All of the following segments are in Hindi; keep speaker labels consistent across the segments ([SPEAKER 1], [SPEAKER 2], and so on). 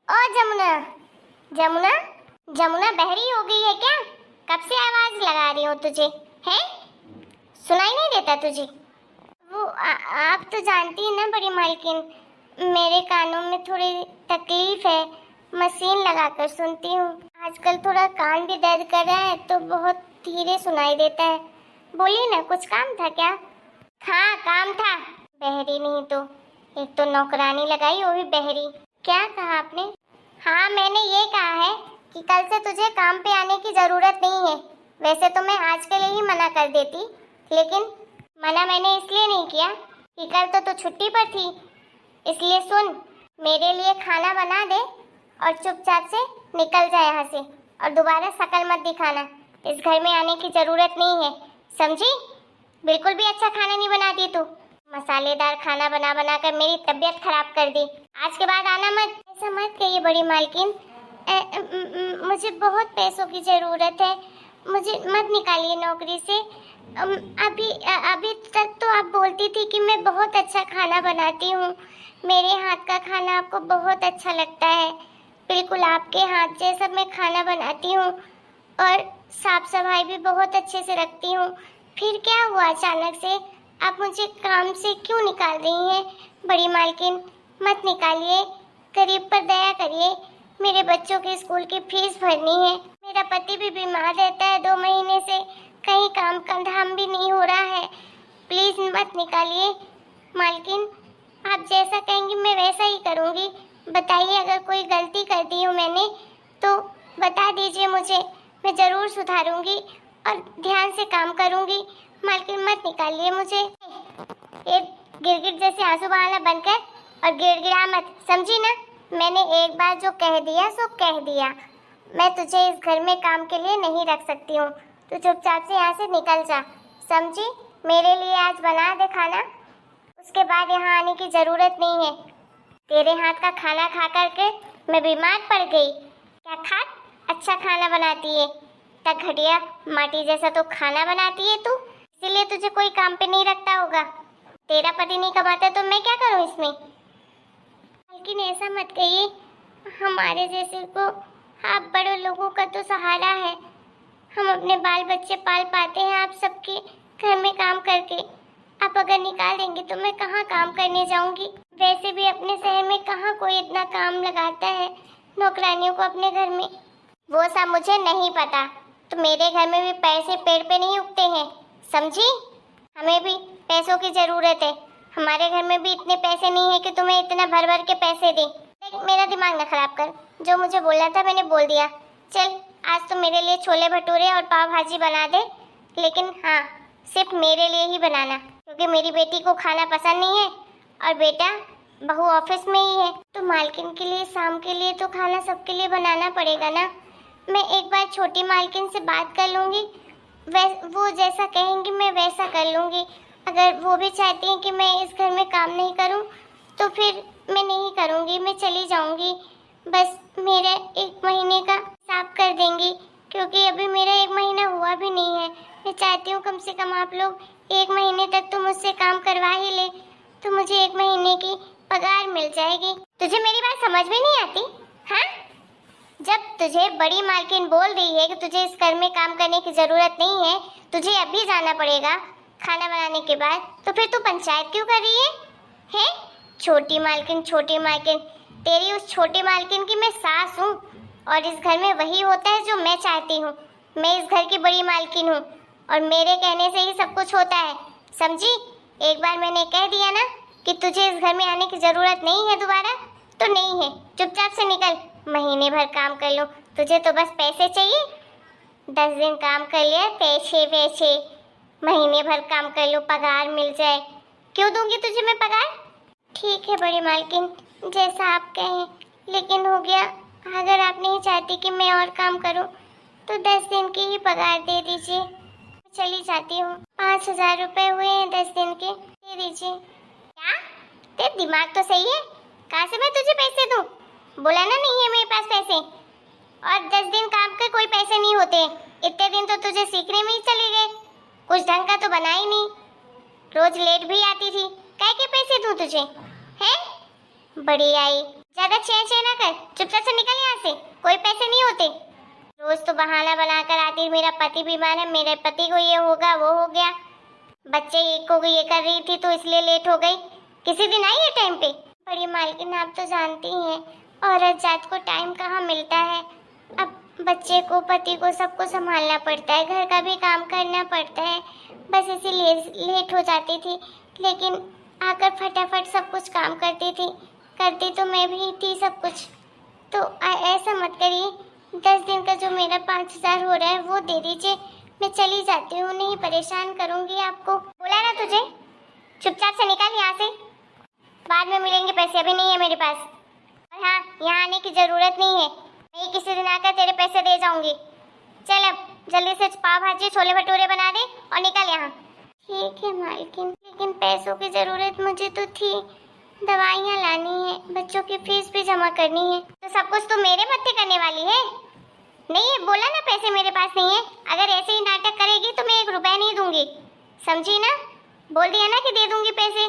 [SPEAKER 1] ओ जमुना, जमुना, जमुना बहरी हो गई है क्या? कब से आवाज लगा रही हूँ तुझे, है? सुनाई नहीं देता तुझे? वो आप तो जानती है ना बड़ी मालकिन, मेरे कानों में थोड़ी तकलीफ है, मशीन लगाकर सुनती हूँ। आजकल थोड़ा कान भी दर्द कर रहा है तो बहुत धीरे सुनाई देता है। बोलिए ना, कुछ काम था क्या? हाँ काम था। बहरी नहीं तो एक तो नौकरानी लगाई, वो भी बहरी। क्या कहा आपने? हाँ मैंने ये कहा है कि कल से तुझे काम पे आने की जरूरत नहीं है। वैसे तो मैं आज के लिए ही मना कर देती, लेकिन मना मैंने इसलिए नहीं किया कि कल तो तू छुट्टी पर थी। इसलिए सुन, मेरे लिए खाना बना दे और चुपचाप से निकल जा यहाँ से, और दोबारा शकल मत दिखाना। इस घर में आने की जरूरत नहीं है, समझी? बिल्कुल भी अच्छा खाना नहीं बनाती तू। मसालेदार खाना बना बना कर मेरी तबीयत खराब कर दी। आज के बाद आना मत। ऐसा मत कहिए बड़ी मालकिन, मुझे बहुत पैसों की जरूरत है, मुझे मत निकालिए नौकरी से। अभी तक तो आप बोलती थी कि मैं बहुत अच्छा खाना बनाती हूँ, मेरे हाथ का खाना आपको बहुत अच्छा लगता है। बिल्कुल आपके हाथ जैसा मैं खाना बनाती हूँ और साफ सफाई भी बहुत अच्छे से रखती हूँ। फिर क्या हुआ अचानक से? आप मुझे काम से क्यों निकाल रही हैं? बड़ी मालकिन मत निकालिए, गरीब पर दया करिए। मेरे बच्चों के स्कूल की फीस भरनी है, मेरा पति भी बीमार रहता है 2 महीने से, कहीं काम का धाम भी नहीं हो रहा है। प्लीज मत निकालिए मालकिन, आप जैसा कहेंगी मैं वैसा ही करूँगी। बताइए अगर कोई गलती कर दी हो मैंने तो बता दीजिए मुझे, मैं जरूर सुधारूंगी और ध्यान से काम करूंगी। मालकिन मत निकालिए मुझे। एक गिरगिट जैसे आंसू बहाना बंद कर और गिड़गिड़ा मत, समझी ना? मैंने एक बार जो कह दिया सो कह दिया। मैं तुझे इस घर में काम के लिए नहीं रख सकती हूँ, तू चुपचाप से यहाँ से निकल जा, समझी? मेरे लिए आज बना दे खाना, उसके बाद यहाँ आने की जरूरत नहीं है। तेरे हाथ का खाना खा करके मैं बीमार पड़ गई। क्या खा अच्छा खाना बनाती है, तक घटिया माटी जैसा तो खाना बनाती है तू, इसीलिए तुझे कोई काम पे नहीं रखता होगा। तेरा पति नहीं कमाता तो मैं क्या करूँ इसमें? लेकिन ऐसा मत कहिए, हमारे जैसे को आप बड़े लोगों का तो सहारा है, हम अपने बाल बच्चे पाल पाते हैं आप सबके घर में काम करके। आप अगर निकाल देंगे तो मैं कहाँ काम करने जाऊंगी? वैसे भी अपने शहर में कहाँ कोई इतना काम लगाता है नौकरानियों को अपने घर में। वो सब मुझे नहीं पता, तो मेरे घर में भी पैसे पेड़ पे नहीं उगते हैं, समझी? हमें भी पैसों की जरूरत है, हमारे घर में भी इतने पैसे नहीं है कि तुम्हें इतना भर भर के पैसे दे। देख मेरा दिमाग ना खराब कर, जो मुझे बोलना था मैंने बोल दिया। चल आज तो मेरे लिए छोले भटूरे और पाव भाजी बना दे, लेकिन हाँ सिर्फ मेरे लिए ही बनाना, क्योंकि मेरी बेटी को खाना पसंद नहीं है और बेटा बहू ऑफिस में ही है, तो मालकिन के लिए शाम के लिए तो खाना सबके लिए बनाना पड़ेगा ना। मैं एक बार छोटी मालकिन से बात कर लूँगी, वो जैसा कहेंगी मैं वैसा कर लूँगी। अगर वो भी चाहती हैं कि मैं इस घर में काम नहीं करूँ तो फिर मैं नहीं करूँगी, मैं चली जाऊँगी। बस मेरा 1 महीने का हिसाब कर देंगी, क्योंकि अभी मेरा 1 महीना हुआ भी नहीं है। मैं चाहती हूँ कम से कम आप लोग 1 महीने तक तो मुझसे काम करवा ही ले, तो मुझे 1 महीने की पगार मिल जाएगी। तुझे मेरी बात समझ में नहीं आती? हाँ, जब तुझे बड़ी मालकिन बोल रही है कि तुझे इस घर में काम करने की जरूरत नहीं है, तुझे अभी जाना पड़ेगा खाना बनाने के बाद, तो फिर तू पंचायत क्यों कर रही है? हैं? छोटी मालकिन, तेरी उस छोटी मालकिन की मैं सास हूँ, और इस घर में वही होता है जो मैं चाहती हूँ। मैं इस घर की बड़ी मालकिन हूँ और मेरे कहने से ही सब कुछ होता है, समझी? एक बार मैंने कह दिया ना कि तुझे इस घर में आने की जरूरत नहीं है दोबारा, तो नहीं है, चुपचाप से निकल। महीने भर काम कर लो, तुझे तो बस पैसे चाहिए। 10 दिन काम कर लिया पैसे वैसे, महीने भर काम कर लो पगार मिल जाए। क्यों दूंगी तुझे मैं पगार? ठीक है बड़ी मालकिन, जैसा आप कहें, लेकिन हो गया। अगर आप नहीं चाहती कि मैं और काम करूं तो 10 दिन की ही पगार दे दीजिए, चली जाती हूँ। 5,000 रुपए हुए हैं 10 दिन के, दे दीजिए। क्या तेरा दिमाग तो सही है? कहाँ से मैं तुझे पैसे दूँ? बोला ना नहीं है मेरे पास पैसे। और 10 दिन काम के कोई पैसे नहीं होते, इतने दिन तो तुझे सीखने में ही चले गए, कुछ ढंग का तो बना ही नहीं। रोज लेट भी आती थी, काय के पैसे दूँ तुझे? हैं? बड़ी आई, ज्यादा छे ना कर, चुपचाप से निकल यहाँ से, कोई पैसे नहीं होते। रोज तो बहाना बनाकर आती, मेरा पति बीमार है, मेरे पति को ये होगा वो हो गया, बच्चे एक को ये कर रही थी तो इसलिए लेट हो गई। किसी दिन आई है टाइम पे? बड़ी मालकिन आप तो जानती हैं औरत जात को टाइम कहाँ मिलता है। अब बच्चे को पति को सबको संभालना पड़ता है, घर का भी काम करना पड़ता है, बस इसीलिए लेट हो जाती थी। लेकिन आकर फटाफट सब कुछ काम करती थी, करती तो मैं भी थी सब कुछ। तो ऐसा मत करिए, 10 दिन का जो मेरा 5,000 हो रहा है वो दे दीजिए, मैं चली जाती हूँ, नहीं परेशान करूँगी आपको। बोला ना तुझे, चुपचाप से निकल यहाँ से, बाद में मिलेंगे पैसे, अभी नहीं है मेरे पास। और हाँ, यहाँ आने की ज़रूरत नहीं है, मैं किसी दिन आकर तेरे पैसे दे जाऊँगी। चल अब जल्दी से पाव भाजी छोले भटूरे बना दे और निकल यहाँ। ठीक है मालकिन, लेकिन पैसों की ज़रूरत मुझे तो थी, दवाइयाँ लानी है, बच्चों की फीस भी जमा करनी है, तो सब कुछ तो मेरे मत्थे करने वाली है। नहीं है, बोला ना पैसे मेरे पास नहीं है, अगर ऐसे ही नाटक करेगी तो मैं 1 रुपया नहीं दूंगी, समझी ना? बोल दिया ना कि दे दूंगी पैसे,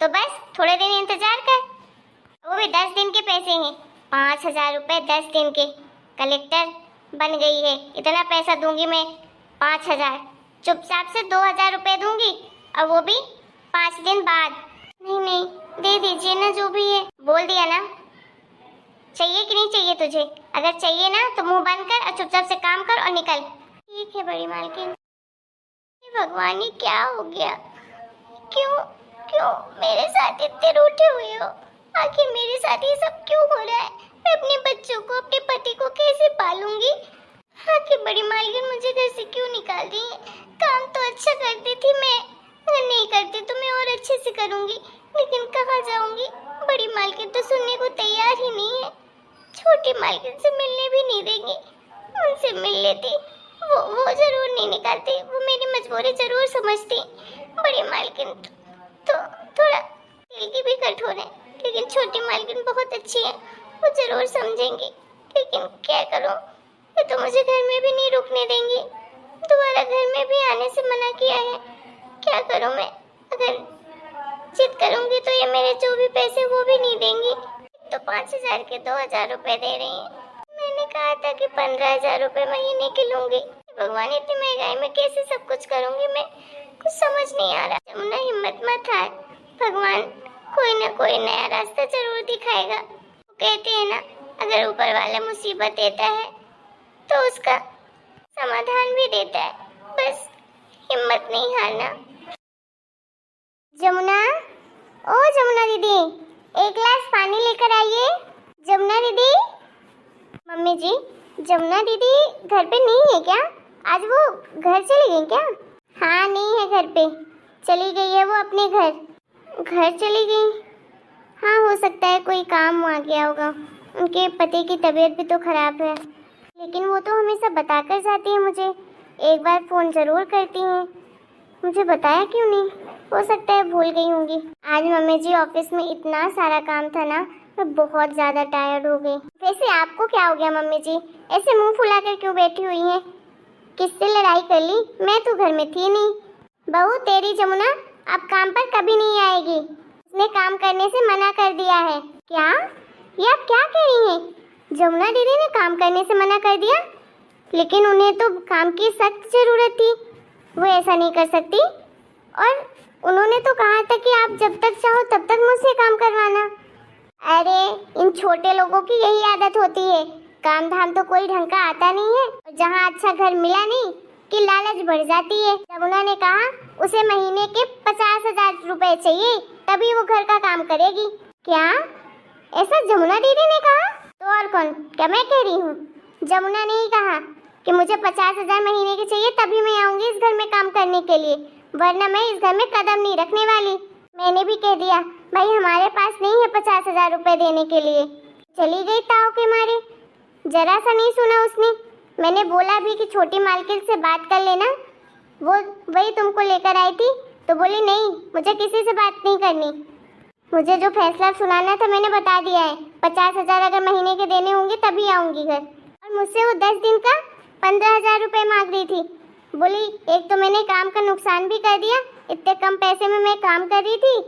[SPEAKER 1] तो बस थोड़े दिन इंतजार कर। वो भी 10 दिन के पैसे हैं, 5,000 रुपये 10 दिन के। कलेक्टर बन गई है, इतना पैसा दूंगी मैं? 5,000, चुपचाप से 2,000 रुपये दूंगी, और वो भी 5 दिन बाद। नहीं नहीं, दे दीजिए ना, जो भी है। बोल दिया ना, चाहिए कि नहीं चाहिए तुझे? अगर चाहिए ना तो मुंह बंद कर और चुपचाप से काम कर और निकल। ठीक है बड़ी मालकिन। भगवान ये क्या हो गया, क्यों क्यों मेरे साथ इतने रूठे हुए हो? आखिर मेरे साथ ये सब क्यों हो रहा है? मैं अपने बच्चों को, अपने पति को कैसे पालूंगी? आखिर बड़ी मालकिन मुझे घर से क्यों निकाल दी है? काम तो अच्छा करती थी मैं, अगर नहीं करती तो मैं और अच्छे से करूंगी, लेकिन कहाँ जाऊंगी? बड़ी मालकिन तो सुनने को तैयार ही नहीं है, छोटी मालकिन से मिलने भी नहीं देंगी। उनसे मिल लेती, वो जरूर नहीं निकालती, वो मेरी मजबूरी जरूर समझती। बड़ी मालकिन तो थोड़ा दिल की भी कठोर है, लेकिन छोटी मालकिन बहुत अच्छी है, वो जरूर समझेंगी। लेकिन क्या करूं, ये तो मुझे घर में भी नहीं रुकने देंगी, दोबारा घर में भी आने से मना किया है। क्या करूं मैं? अगर जिद करूंगी तो ये मेरे जो भी पैसे वो भी नहीं देंगी। तो 5,000 के 2,000 रुपए दे रही हैं, मैंने कहा था कि 15,000 रुपए महीने के लूंगी। भगवान, इतनी महंगाई में कैसे सब कुछ करूंगी मैं? कुछ समझ नहीं आ रहा। जमुना हिम्मत मत हार, भगवान कोई ना कोई नया रास्ता जरूर दिखाएगा। वो कहते हैं ना, अगर ऊपर वाला मुसीबत देता है तो उसका समाधान भी देता है, बस हिम्मत नहीं हारना। जमुना, ओ जमुना दीदी, 1 गिलास पानी लेकर आइए। जमुना दीदी। मम्मी जी, जमुना दीदी घर पे नहीं है क्या? आज वो घर चली गई क्या? हाँ नहीं है घर पे, चली गई है वो अपने घर चली गई। हाँ हो सकता है कोई काम आ गया होगा, उनके पति की तबीयत भी तो खराब है, लेकिन वो तो हमेशा बताकर जाती है मुझे, एक बार फ़ोन ज़रूर करती हैं, मुझे बताया क्यों नहीं? हो सकता है भूल गई होंगी। आज मम्मी जी ऑफिस में इतना सारा काम था ना, मैं बहुत ज़्यादा टायर्ड हो गई। वैसे आपको क्या हो गया मम्मी जी, ऐसे मुंह फुलाकर क्यों बैठी हुई हैं? किससे लड़ाई कर ली? मैं तो घर में थी नहीं। बहू तेरी जमुना अब काम पर कभी नहीं आएगी, उसने काम करने से मना कर दिया है। क्या? ये आप क्या कह रही हैं? जमुना दीदी ने काम करने से मना कर दिया? लेकिन उन्हें तो काम की सख्त ज़रूरत थी, वो ऐसा नहीं कर सकती। और उन्होंने तो कहा था कि आप जब तक चाहो तब तक मुझसे काम करवाना। अरे इन छोटे लोगों की यही आदत होती है, काम धाम तो कोई ढंग का आता नहीं है, और जहाँ अच्छा घर मिला नहीं कि लालच बढ़ जाती है। जब उन्होंने कहा उसे महीने के 50,000 रुपए चाहिए, तभी वो घर का काम करेगी। क्या ऐसा जमुना दीदी ने कहा? तो और कौन, क्या मैं कह रही हूँ? जमुना ने ही कहा कि मुझे 50,000 महीने के चाहिए, तभी मैं आऊंगी इस घर में काम करने के लिए, वरना मैं इस घर में कदम नहीं रखने वाली। मैंने भी कह दिया भाई हमारे पास नहीं है 50,000 रुपए देने के लिए। चली गई ताव के मारे, जरा सा नहीं सुना उसने। मैंने बोला भी कि छोटी मालकिन से बात कर लेना, वो वही तुमको लेकर आई थी, तो बोली नहीं मुझे किसी से बात नहीं करनी, मुझे जो फैसला सुनाना था मैंने बता दिया है, 50,000 अगर महीने के देने होंगे तभी आऊंगी घर। और मुझसे वो 10 दिन का 15,000 रुपये मांग रही थी। बोली एक तो मैंने काम का नुकसान भी कर दिया, इतने कम पैसे में मैं काम कर रही थी,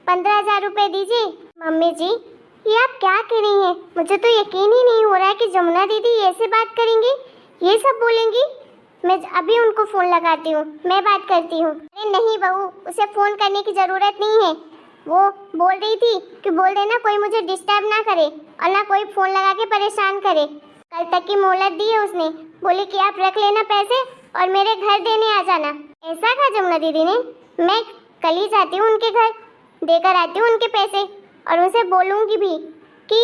[SPEAKER 1] 15,000 रुपये दीजिए। मम्मी जी ये आप क्या कह रही हैं? मुझे तो यकीन ही नहीं हो रहा है कि जमुना दीदी ऐसे बात करेंगी, ये सब बोलेंगी। मैं अभी उनको फ़ोन लगाती हूँ, मैं बात करती हूँ। अरे नहीं बहू, उसे फ़ोन करने की ज़रूरत नहीं है। वो बोल रही थी कि बोल देना कोई मुझे डिस्टर्ब ना करे और ना कोई फ़ोन लगा के परेशान करे। कल तक की मोहलत दी है उसने, बोली कि आप रख लेना पैसे और मेरे घर देने आ जाना। ऐसा कहा जमुना दीदी ने? मैं कल ही जाती हूँ उनके घर, देकर आती हूँ उनके पैसे और उनसे बोलूँगी भी कि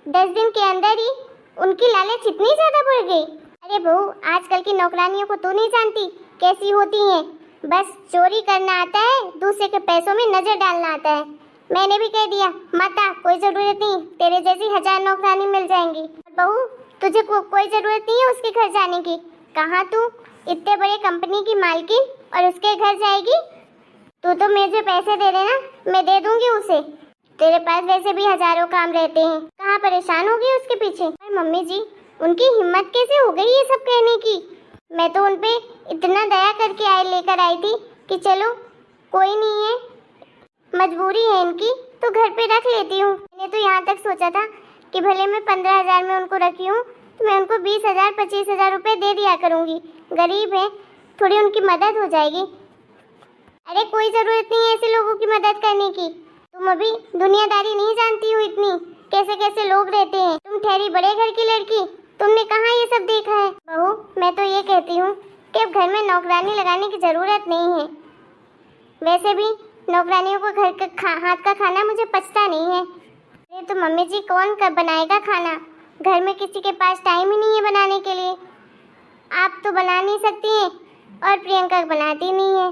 [SPEAKER 1] 10 दिन के अंदर ही उनकी लालच इतनी ज़्यादा बढ़ गई। अरे बहू, आजकल की नौकरानियों को तू नहीं जानती कैसी होती हैं। बस चोरी करना आता है, दूसरे के पैसों में नज़र डालना आता है। मैंने भी कह दिया माता, कोई ज़रूरत नहीं, तेरे जैसी 1000 नौकरानी मिल जाएंगी। बहू, तुझे कोई ज़रूरत नहीं है उसके घर जाने की। कहाँ तू इतने बड़े कंपनी की मालकिन और उसके घर जाएगी? तू तो मुझे पैसे दे देना, मैं दे दूंगी उसे। तेरे पास वैसे भी हजारों काम रहते हैं, कहाँ परेशान होगी उसके पीछे। अरे मम्मी जी, उनकी हिम्मत कैसे हो गई ये सब कहने की? मैं तो उन पे इतना दया करके लेकर आई थी कि चलो कोई नहीं है, मजबूरी है इनकी तो घर पे रख लेती हूँ। मैंने तो यहाँ तक सोचा था कि भले मैं 15,000 में उनको रखी हूँ तो मैं उनको 20,000 25,000 रुपये दे दिया करूँगी। गरीब है, थोड़ी उनकी मदद हो जाएगी। अरे कोई ज़रूरत नहीं है ऐसे लोगों की मदद करने की। तुम अभी दुनियादारी नहीं जानती हो इतनी, कैसे कैसे लोग रहते हैं। तुम ठहरी बड़े घर की लड़की, तुमने कहाँ ये सब देखा है? बहू, मैं तो ये कहती हूँ कि अब घर में नौकरानी लगाने की ज़रूरत नहीं है। वैसे भी नौकरानियों को घर का हाथ का खाना मुझे पचता नहीं है। अरे तो मम्मी जी, कौन बनाएगा खाना? घर में किसी के पास टाइम ही नहीं है बनाने के लिए। आप तो बना नहीं सकती हैं और प्रियंका बनाती नहीं है,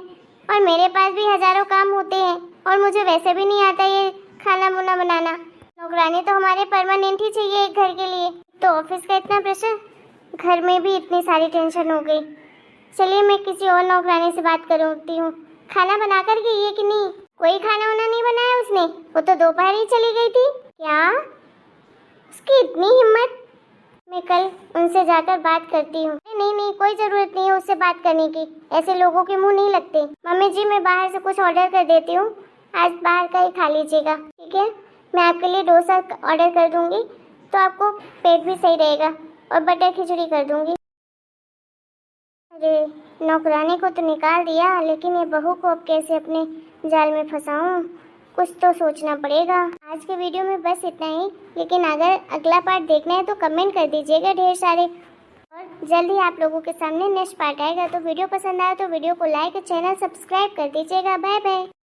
[SPEAKER 1] और मेरे पास भी हजारों काम होते हैं और मुझे वैसे भी नहीं आता ये खाना मुना बनाना। नौकरानी तो हमारे परमानेंट ही चाहिए एक घर के लिए। तो ऑफिस का इतना प्रेशर, घर में भी इतनी सारी टेंशन हो गई। चलिए मैं किसी और नौकरानी से बात करती हूँ। खाना बना कर गई है कि नहीं? कोई खाना वाना नहीं बनाया उसने, वो तो दोपहर ही चली गई थी। क्या उसकी इतनी हिम्मत? मैं कल उनसे जाकर बात करती हूँ। नहीं नहीं, कोई ज़रूरत नहीं है उससे बात करने की, ऐसे लोगों के मुंह नहीं लगते। मम्मी जी, मैं बाहर से कुछ ऑर्डर कर देती हूँ, आज बाहर का ही खा लीजिएगा, ठीक है? मैं आपके लिए डोसा ऑर्डर कर दूँगी तो आपको पेट भी सही रहेगा, और बटर खिचड़ी कर दूँगी। अरे नौकरानी को तो निकाल दिया, लेकिन ये बहू को अब कैसे अपने जाल में फंसाऊँ, कुछ तो सोचना पड़ेगा। आज के वीडियो में बस इतना ही, लेकिन अगर अगला पार्ट देखना है तो कमेंट कर दीजिएगा ढेर सारे, और जल्द ही आप लोगों के सामने नेक्स्ट पार्ट आएगा। तो वीडियो पसंद आया तो वीडियो को लाइक और चैनल सब्सक्राइब कर दीजिएगा। Bye bye.